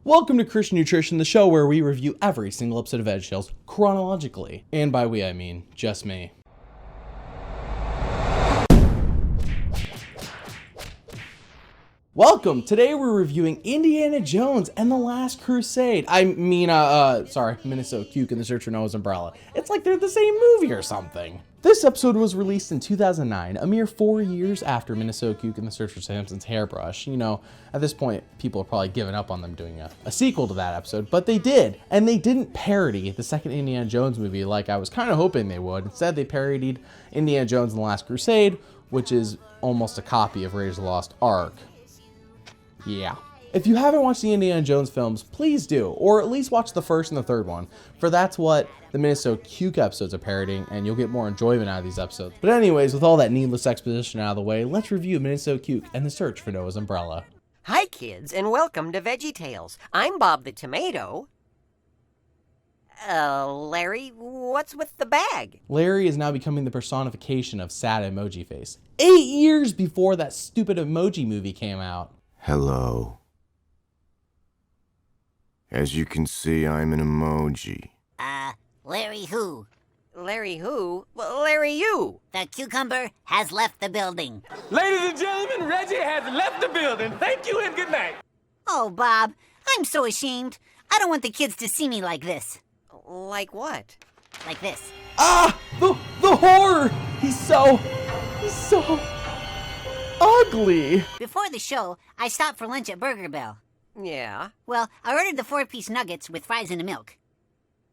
Welcome to Christian Nutrition, the show where we review every single episode of VeggieTales chronologically. And by we, I mean just me. Welcome! Today we're reviewing Indiana Jones and the Last Crusade. Minnesota Cuke and the Search for Noah's Umbrella. It's like they're the same movie or something. This episode was released in 2009, a mere 4 years after Minnesota Cuke and the Search for Samson's Hairbrush. You know, at this point, people have probably given up on them doing a sequel to that episode, but they did. And they didn't parody the second Indiana Jones movie like I was kind of hoping they would. Instead, they parodied Indiana Jones and the Last Crusade, which is almost a copy of Raiders of the Lost Ark. Yeah. If you haven't watched the Indiana Jones films, please do, or at least watch the first and the third one, for that's what the Minnesota Cuke episodes are parodying, and you'll get more enjoyment out of these episodes. But anyways, with all that needless exposition out of the way, let's review Minnesota Cuke and the Search for Noah's Umbrella. Hi kids, and welcome to VeggieTales. I'm Bob the Tomato. Larry, what's with the bag? Larry is now becoming the personification of sad emoji face. 8 years before that stupid emoji movie came out. Hello. As you can see, I'm an emoji. Larry who? Larry who? Well, Larry you. The cucumber has left the building. Ladies and gentlemen, Reggie has left the building. Thank you and good night. Oh, Bob, I'm so ashamed. I don't want the kids to see me like this. Like what? Like this. The horror! He's so ugly. Before the show, I stopped for lunch at Burger Bell. Yeah. Well, I ordered the 4-piece nuggets with fries and a milk.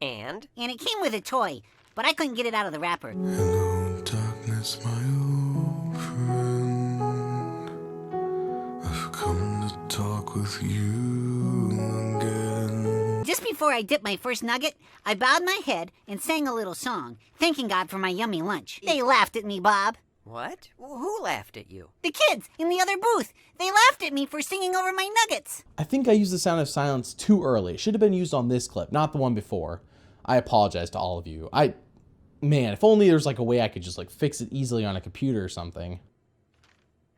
And? And it came with a toy, but I couldn't get it out of the wrapper. Hello, darkness, my old friend. I've come to talk with you again. Just before I dipped my first nugget, I bowed my head and sang a little song, thanking God for my yummy lunch. They laughed at me, Bob. What? Who laughed at you? The kids in the other booth. They laughed at me for singing over my nuggets. I think I used the sound of silence too early. It should have been used on this clip, not the one before. I apologize to all of you. Man, if only there's like a way I could just like fix it easily on a computer or something.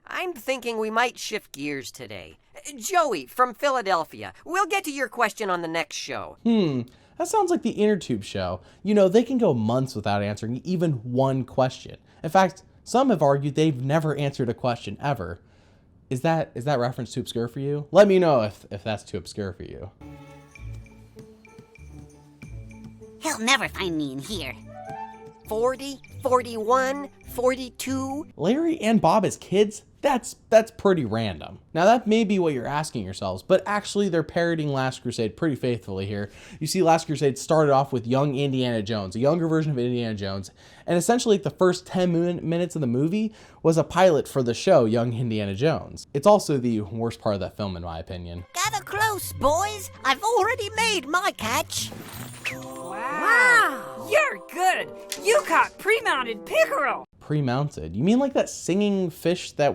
I'm thinking we might shift gears today. Joey from Philadelphia. We'll get to your question on the next show. That sounds like the InnerTube show. You know, they can go months without answering even one question. In fact, some have argued they've never answered a question ever. Is that reference too obscure for you? Let me know if that's too obscure for you. He'll never find me in here. 40, 41, 42. Larry and Bob as kids? That's pretty random. Now that may be what you're asking yourselves, but actually they're parodying Last Crusade pretty faithfully here. You see, Last Crusade started off with young Indiana Jones, a younger version of Indiana Jones, and essentially the first 10 minutes of the movie was a pilot for the show Young Indiana Jones. It's also the worst part of that film in my opinion. Gather close, boys. I've already made my catch. Wow! You're good! You caught pre-mounted pickerel! Pre-mounted? You mean like that singing fish that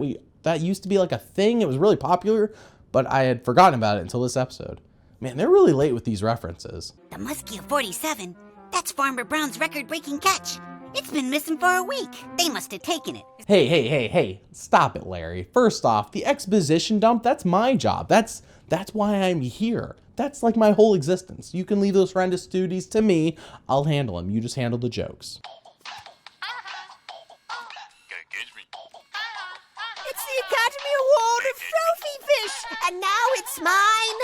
used to be like a thing? It was really popular, but I had forgotten about it until this episode. Man, they're really late with these references. The Muskie of 47? That's Farmer Brown's record-breaking catch. It's been missing for a week. They must have taken it. Hey, stop it, Larry. First off, the exposition dump, that's my job. That's why I'm here. That's like my whole existence. You can leave those horrendous duties to me. I'll handle them. You just handle the jokes. It's the Academy Award of Trophy Fish, and now it's mine.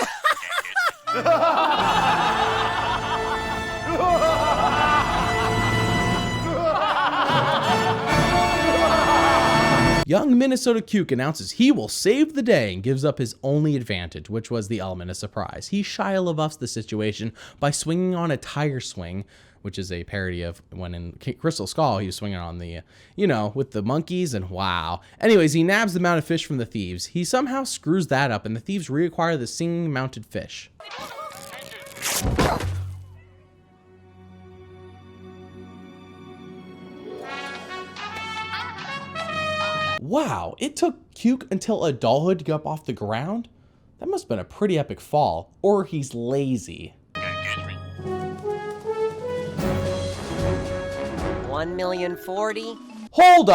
Young Minnesota Cuke announces he will save the day and gives up his only advantage, which was the element of surprise. He Shia LaBeoufs the situation by swinging on a tire swing, which is a parody of when in Crystal Skull he was swinging on the, with the monkeys, and wow. Anyways, he nabs the mounted fish from the thieves. He somehow screws that up, and the thieves reacquire the singing mounted fish. Wow, it took Cuke until adulthood to get up off the ground? That must have been a pretty epic fall. Or he's lazy. 1,040,000. Hold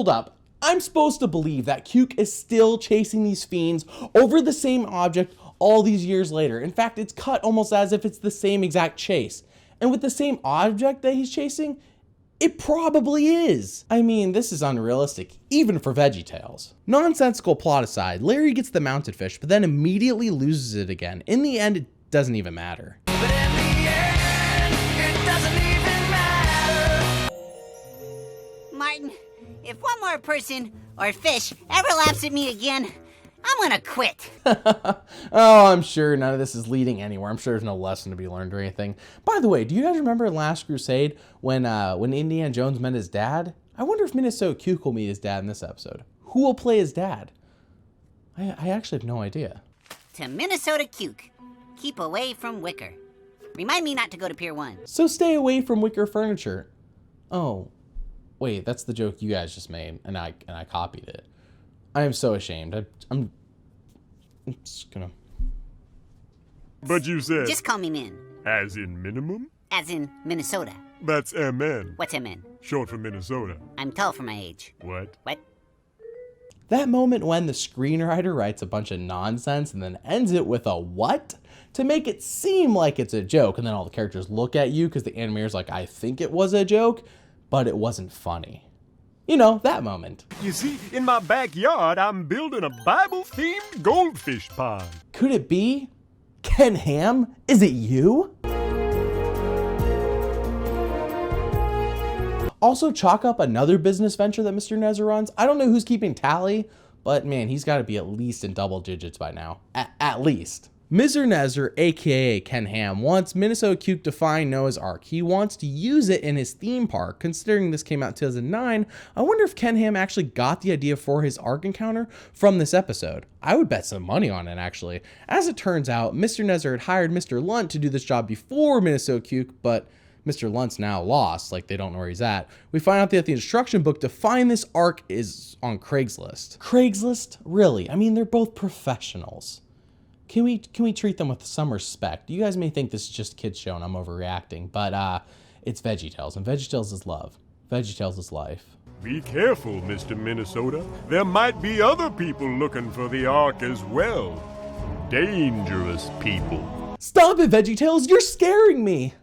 up. I'm supposed to believe that Cuke is still chasing these fiends over the same object all these years later. In fact, it's cut almost as if it's the same exact chase. And with the same object that he's chasing, it probably is. I mean, this is unrealistic, even for VeggieTales. Nonsensical plot aside, Larry gets the mounted fish, but then immediately loses it again. In the end, it doesn't even matter. But in the end, it doesn't even matter. Martin, if one more person or fish ever laughs at me again, I'm gonna quit. Oh, I'm sure none of this is leading anywhere. I'm sure there's no lesson to be learned or anything. By the way, do you guys remember in Last Crusade when Indiana Jones met his dad? I wonder if Minnesota Cuke will meet his dad in this episode. Who will play his dad? I actually have no idea. To Minnesota Cuke, keep away from Wicker. Remind me not to go to Pier 1. So stay away from wicker furniture. Oh, wait, that's the joke you guys just made, and I copied it. I am so ashamed. I'm just gonna... But you said, Just call me Min, as in minimum? as in Minnesota. That's MN, What's MN? short for Minnesota. I'm tall for my age. What? What? That moment when the screenwriter writes a bunch of nonsense and then ends it with a what? To make it seem like it's a joke, and then all the characters look at you because the animator's like, I think it was a joke, but it wasn't funny. You know, that moment. You see, in my backyard, I'm building a Bible-themed goldfish pond. Could it be Ken Ham? Is it you? Also, chalk up another business venture that Mr. Nezer runs. I don't know who's keeping tally, but man, he's got to be at least in double digits by now. At least. Mr. Nezer, aka Ken Ham, wants Minnesota Cuke to find Noah's Ark. He wants to use it in his theme park. Considering this came out in 2009, I wonder if Ken Ham actually got the idea for his Ark encounter from this episode. I would bet some money on it, actually. As it turns out, Mr. Nezer had hired Mr. Lunt to do this job before Minnesota Cuke, but Mr. Lunt's now lost, like they don't know where he's at. We find out that the instruction book to find this Ark is on Craigslist. Craigslist? Really? I mean, they're both professionals. Can we treat them with some respect? You guys may think this is just a kid's show and I'm overreacting, but it's VeggieTales, and VeggieTales is love. VeggieTales is life. Be careful, Mr. Minnesota. There might be other people looking for the Ark as well. Dangerous people. Stop it, VeggieTales! You're scaring me!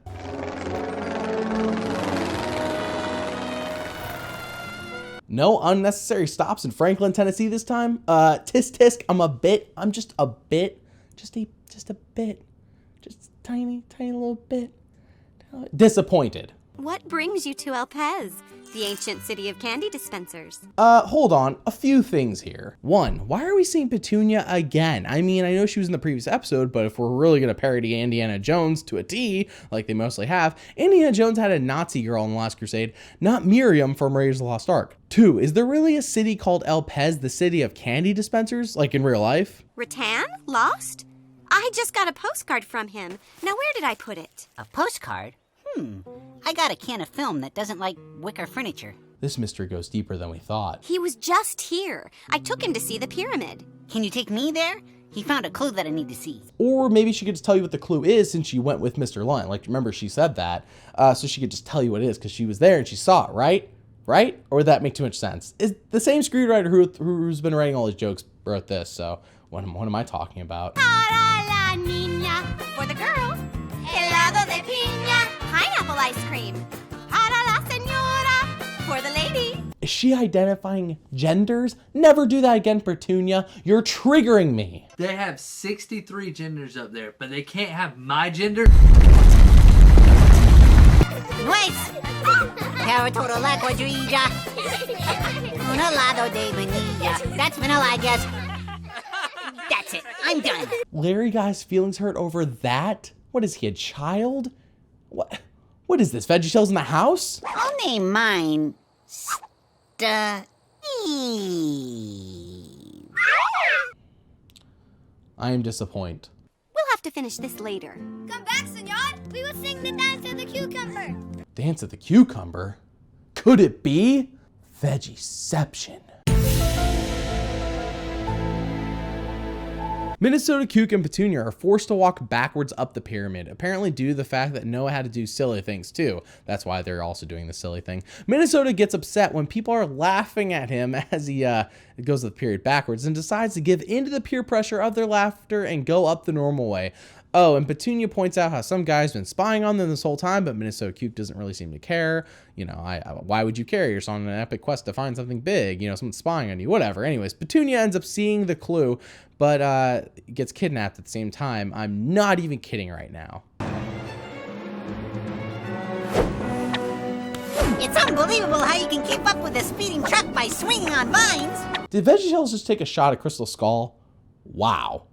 No unnecessary stops in Franklin, Tennessee this time. Tisk tisk, I'm just a bit, just a tiny little bit disappointed. What brings you to El Pez, the ancient city of candy dispensers? Hold on, a few things here. One, why are we seeing Petunia again? I mean, I know she was in the previous episode, but if we're really gonna parody Indiana Jones to a T, like they mostly have, Indiana Jones had a Nazi girl in The Last Crusade, not Miriam from Raiders of the Lost Ark. Two, is there really a city called El Pez, the city of candy dispensers, like in real life? Rattan? Lost? I just got a postcard from him. Now where did I put it? A postcard? I got a can of film that doesn't like wicker furniture. This mystery goes deeper than we thought. He was just here. I took him to see the pyramid. Can you take me there? He found a clue that I need to see. Or maybe she could just tell you what the clue is since she went with Mr. Lunt. Like, remember she said that. So she could just tell you what it is because she was there and she saw it, right? Right? Or would that make too much sense? Is the same screenwriter who's been writing all his jokes wrote this, so what am I talking about? Para la niña. For the girl. Helado de piña. Pineapple ice cream. Para la señora. For the lady. Is she identifying genders? Never do that again, Petunia. You're triggering me. They have 63 genders up there, but they can't have my gender. Nice! Para todo la cuadrilla. Un helado de vainilla. That's vanilla, I guess. That's it. I'm done. Larry got his feelings hurt over that? What is he, a child? What is this, VeggieTales in the house? I'll name mine Steve. I am disappointed. We'll have to finish this later. Come back, senor. We will sing the dance of the cucumber. Dance of the Cucumber? Could it be Veggieception? Minnesota, Cuke, and Petunia are forced to walk backwards up the pyramid, apparently due to the fact that Noah had to do silly things too. That's why they're also doing the silly thing. Minnesota gets upset when people are laughing at him as he goes the period backwards and decides to give into the peer pressure of their laughter and go up the normal way. Oh, and Petunia points out how some guy's been spying on them this whole time, but Minnesota Cuke doesn't really seem to care. You know, why would you care? You're on an epic quest to find something big. You know, someone's spying on you, whatever. Anyways, Petunia ends up seeing the clue, but gets kidnapped at the same time. I'm not even kidding right now. It's unbelievable how you can keep up with a speeding truck by swinging on vines. Did VeggieTales just take a shot at Crystal Skull? Wow.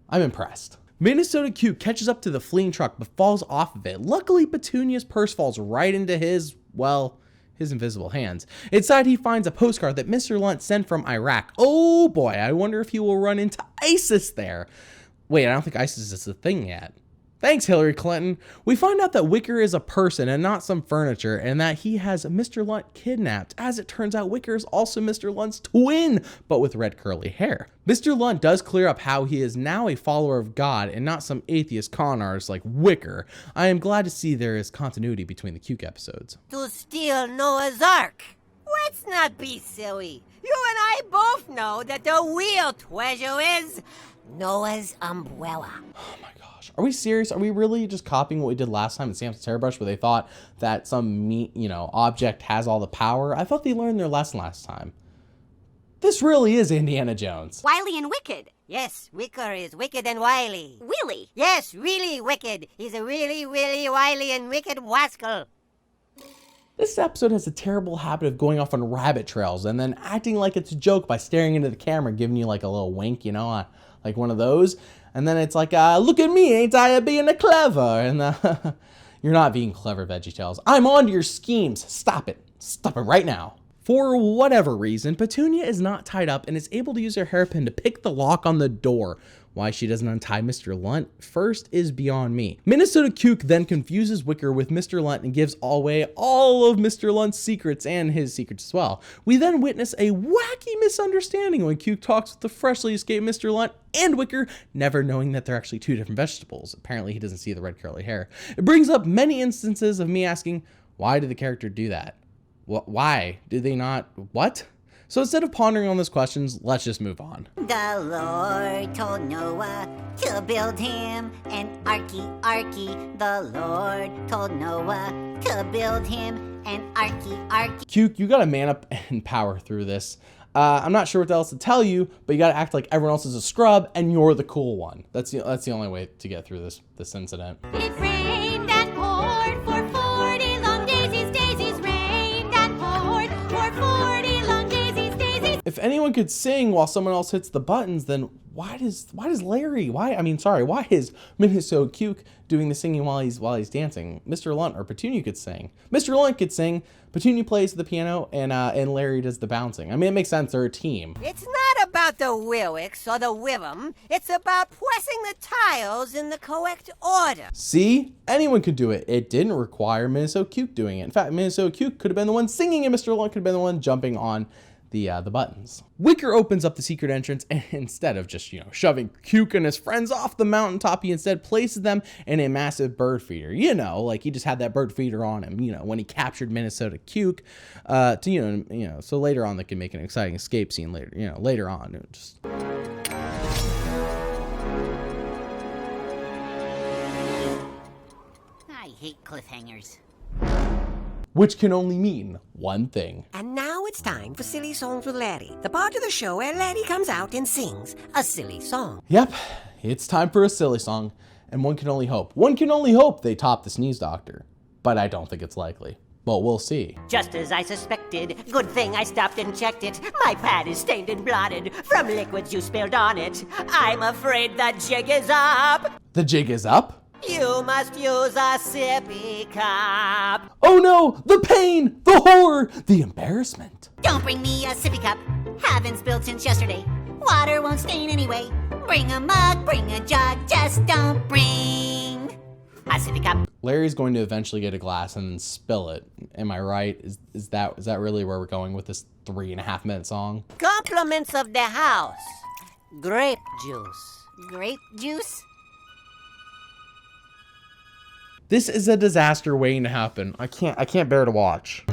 I'm impressed. Minnesota Cuke catches up to the fleeing truck but falls off of it. Luckily, Petunia's purse falls right into his invisible hands. Inside, he finds a postcard that Mr. Lunt sent from Iraq. Oh boy, I wonder if he will run into ISIS there. Wait, I don't think ISIS is a thing yet. Thanks, Hillary Clinton. We find out that Wicker is a person and not some furniture, and that he has Mr. Lunt kidnapped. As it turns out, Wicker is also Mr. Lunt's twin, but with red curly hair. Mr. Lunt does clear up how he is now a follower of God and not some atheist con artist like Wicker. I am glad to see there is continuity between the Cuke episodes. To steal Noah's Ark. Let's not be silly. You and I both know that the real treasure is Noah's umbrella. Oh my gosh. Are we serious? Are we really just copying what we did last time in Samson's Hairbrush, where they thought that some object has all the power? I thought they learned their lesson last time. This really is Indiana Jones. Wily and wicked. Yes, Wicker is wicked and wily. Willy. Yes, really wicked. He's a really, really wily and wicked rascal. This episode has a terrible habit of going off on rabbit trails and then acting like it's a joke by staring into the camera, giving you like a little wink, like one of those. And then it's like, look at me, ain't I being a clever? And you're not being clever, VeggieTales. I'm on to your schemes. Stop it. Stop it right now. For whatever reason, Petunia is not tied up and is able to use her hairpin to pick the lock on the door. Why she doesn't untie Mr. Lunt first is beyond me. Minnesota Cuke then confuses Wicker with Mr. Lunt and gives away all of Mr. Lunt's secrets and his secrets as well. We then witness a wacky misunderstanding when Cuke talks with the freshly escaped Mr. Lunt and Wicker, never knowing that they're actually two different vegetables. Apparently he doesn't see the red curly hair. It brings up many instances of me asking, why did the character do that? Why did they not? What? So instead of pondering on those questions, let's just move on. The Lord told Noah to build him an arky. The Lord told Noah to build him an arky. Cuke, you gotta man up and power through this. I'm not sure what else to tell you, but you gotta act like everyone else is a scrub and you're the cool one. That's the only way to get through this incident. It rained and poured for 40 long days. Daisies rained and poured for 40 long days. If anyone could sing while someone else hits the buttons, then why is Minnesota Cuke doing the singing while he's dancing? Mr. Lunt or Petunia could sing. Mr. Lunt could sing, Petunia plays the piano, and Larry does the bouncing. I mean, it makes sense, they're a team. It's not about the lyrics or the rhythm. It's about pressing the tiles in the correct order. See? Anyone could do it. It didn't require Minnesota Cuke doing it. In fact, Minnesota Cuke could have been the one singing and Mr. Lunt could have been the one jumping on the buttons. Wicker opens up the secret entrance, and instead of just, shoving Cuke and his friends off the mountaintop, he instead places them in a massive bird feeder. Like he just had that bird feeder on him, when he captured Minnesota Cuke, so later on they can make an exciting escape scene later on. I hate cliffhangers. Which can only mean one thing. And now it's time for Silly Songs with Larry, the part of the show where Larry comes out and sings a silly song. Yep, it's time for a silly song, and one can only hope they top the Sneeze Doctor. But I don't think it's likely. But we'll see. Just as I suspected, good thing I stopped and checked it. My pad is stained and blotted from liquids you spilled on it. I'm afraid the jig is up. The jig is up? You must use a sippy cup. Oh no! The pain! The horror! The embarrassment! Don't bring me a sippy cup. Haven't spilled since yesterday. Water won't stain anyway. Bring a mug, bring a jug. Just don't bring a sippy cup. Larry's going to eventually get a glass and then spill it. Am I right? Is that really where we're going with this 3.5-minute song? Compliments of the house. Grape juice. Grape juice? This is a disaster waiting to happen. I can't bear to watch.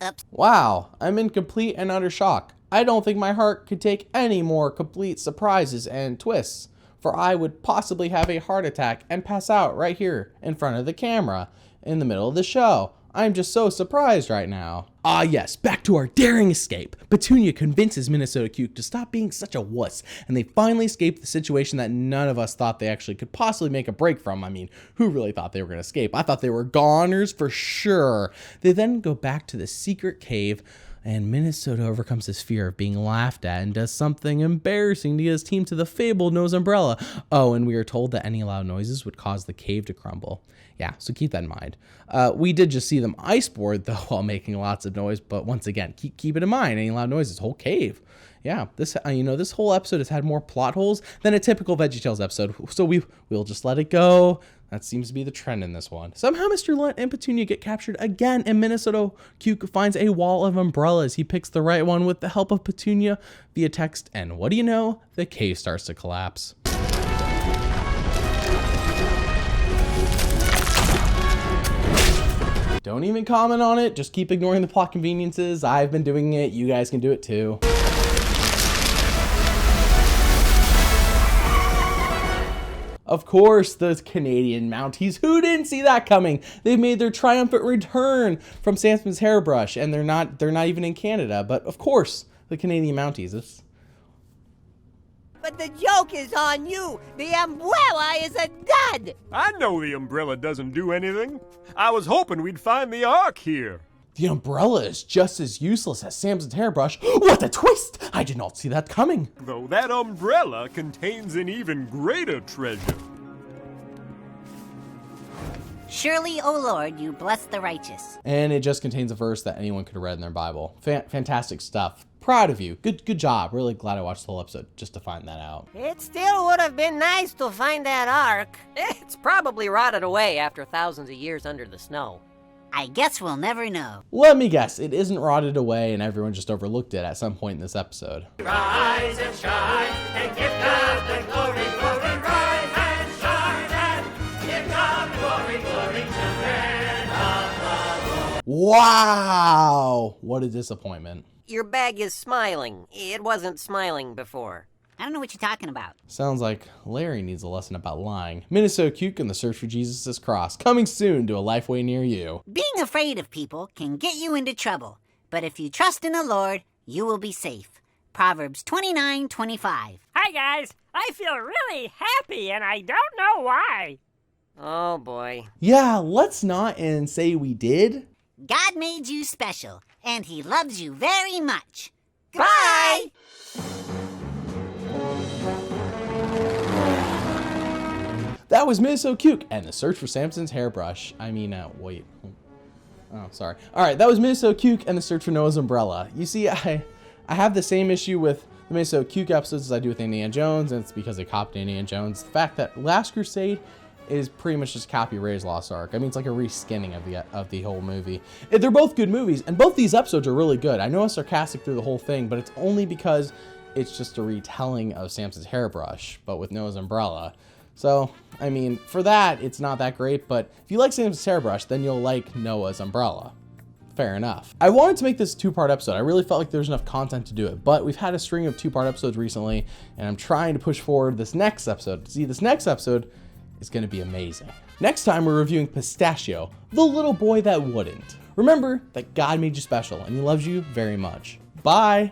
Oops. Wow, I'm in complete and utter shock. I don't think my heart could take any more complete surprises and twists, for I would possibly have a heart attack and pass out right here in front of the camera in the middle of the show. I'm just so surprised right now. Ah yes, back to our daring escape. Petunia convinces Minnesota Cuke to stop being such a wuss, and they finally escape the situation that none of us thought they actually could possibly make a break from. I mean, who really thought they were going to escape? I thought they were goners for sure. They then go back to the secret cave, and Minnesota overcomes his fear of being laughed at and does something embarrassing to get his team to the fabled nose umbrella. Oh, and we are told that any loud noises would cause the cave to crumble. Yeah, so keep that in mind. We did just see them ice board, though, while making lots of noise, but once again, keep it in mind. Any loud noises, whole cave. Yeah, this this whole episode has had more plot holes than a typical VeggieTales episode, so we'll just let it go. That seems to be the trend in this one. Somehow Mr. Lunt and Petunia get captured again, and Minnesota Cuke finds a wall of umbrellas. He picks the right one with the help of Petunia via text, and what do you know? The cave starts to collapse. Don't even comment on it. Just keep ignoring the plot conveniences. I've been doing it. You guys can do it too. Of course, the Canadian Mounties. Who didn't see that coming? They've made their triumphant return from Samson's hairbrush, and they're not even in Canada. But of course, the Canadian Mounties. But the joke is on you. The umbrella is a dud. I know the umbrella doesn't do anything. I was hoping we'd find the Ark here. The umbrella is just as useless as Samson's hairbrush. What a twist! I did not see that coming. Though that umbrella contains an even greater treasure. Surely, O Lord, you bless the righteous. And it just contains a verse that anyone could have read in their Bible. Fantastic stuff. Proud of you. Good job. Really glad I watched the whole episode just to find that out. It still would have been nice to find that Ark. It's probably rotted away after thousands of years under the snow. I guess we'll never know. Let me guess, it isn't rotted away and everyone just overlooked it at some point in this episode. Rise and shine and give God the glory, glory. Rise and shine and give God glory, glory, children of the Lord. Wow! What a disappointment. Your bag is smiling. It wasn't smiling before. I don't know what you're talking about. Sounds like Larry needs a lesson about lying. Minnesota Cuke and the Search for Jesus' Cross, coming soon to a Lifeway near you. Being afraid of people can get you into trouble, but if you trust in the Lord, you will be safe. Proverbs 29:25. Hi, guys. I feel really happy, and I don't know why. Oh, boy. Yeah, let's not and say we did. God made you special, and he loves you very much. Bye! That was Minnesota Cuke and the Search for Samson's hairbrush. Wait. Oh, sorry. All right, that was Minnesota Cuke and the Search for Noah's umbrella. You see, I have the same issue with the Minnesota Cuke episodes as I do with Indiana Jones, and it's because they copied Indiana Jones. The fact that Last Crusade is pretty much just copy Ray's Lost Ark. I mean, it's like a reskinning of the whole movie. They're both good movies, and both these episodes are really good. I know I'm sarcastic through the whole thing, but it's only because it's just a retelling of Samson's hairbrush, but with Noah's umbrella. So, I mean, for that, it's not that great, but if you like Samson's hairbrush, then you'll like Noah's umbrella. Fair enough. I wanted to make this a two-part episode. I really felt like there was enough content to do it, but we've had a string of two-part episodes recently, and I'm trying to push forward this next episode. See, this next episode is going to be amazing. Next time, we're reviewing Pistachio, the little boy that wouldn't. Remember that God made you special, and he loves you very much. Bye!